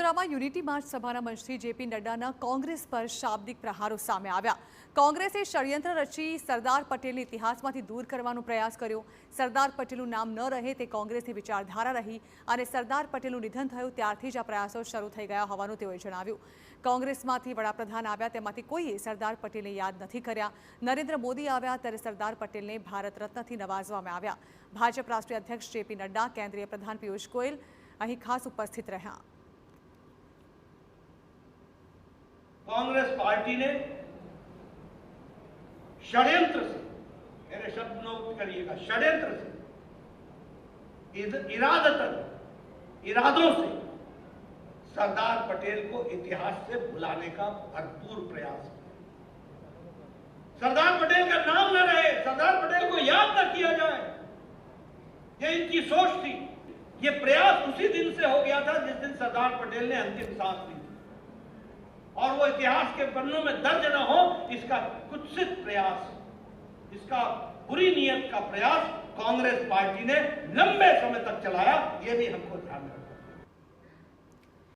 વડોદરામાં unity March સભાના મંચથી JP નડ્ડાના Congress પર શાબ્દિક પ્રહારો સામે આવ્યા. કોંગ્રેસે ષડયંત્ર રચી સરદાર પટેલને ઇતિહાસમાંથી દૂર કરવાનો પ્રયાસ કર્યો. સરદાર પટેલનું નામ ન રહે તે કોંગ્રેસની વિચારધારા રહી અને સરદાર પટેલનું નિધન થયું ત્યારથી જ આ પ્રયાસો શરૂ થઈ ગયા હોવાનું તેઓએ જણાવ્યું. કોંગ્રેસમાંથી વડાપ્રધાન આવ્યા તેમાંથી કોઈએ સરદાર પટેલને યાદ નથી કર્યા. નરેન્દ્ર મોદી આવ્યા ત્યારે સરદાર પટેલને ભારત રત્નથી નવાજવામાં આવ્યા. ભાજપ રાષ્ટ્રીય અધ્યક્ષ જેપી નડ્ડા, કેન્દ્રીય પ્રધાન પિયુષ ગોયલ અહીં ખાસ उपस्थित રહ્યા. कांग्रेस पार्टी ने षड्यंत्र से, मेरे शब्द नोट करिएगा, षड्यंत्र से, इरादों से सरदार पटेल को इतिहास से भुलाने का भरपूर प्रयास किया. सरदार पटेल का नाम न रहे, सरदार पटेल को याद न किया जाए, ये इनकी सोच थी. ये प्रयास उसी दिन से हो गया था जिस दिन सरदार पटेल ने अंतिम सांस ली थी, और वो इतिहास के पन्नों में दर्ज न हो इसका कुत्सित प्रयास, इसका बुरी नीयत का प्रयास कांग्रेस पार्टी ने लंबे समय तक चलाया. ये भी हमको ध्यान रखना.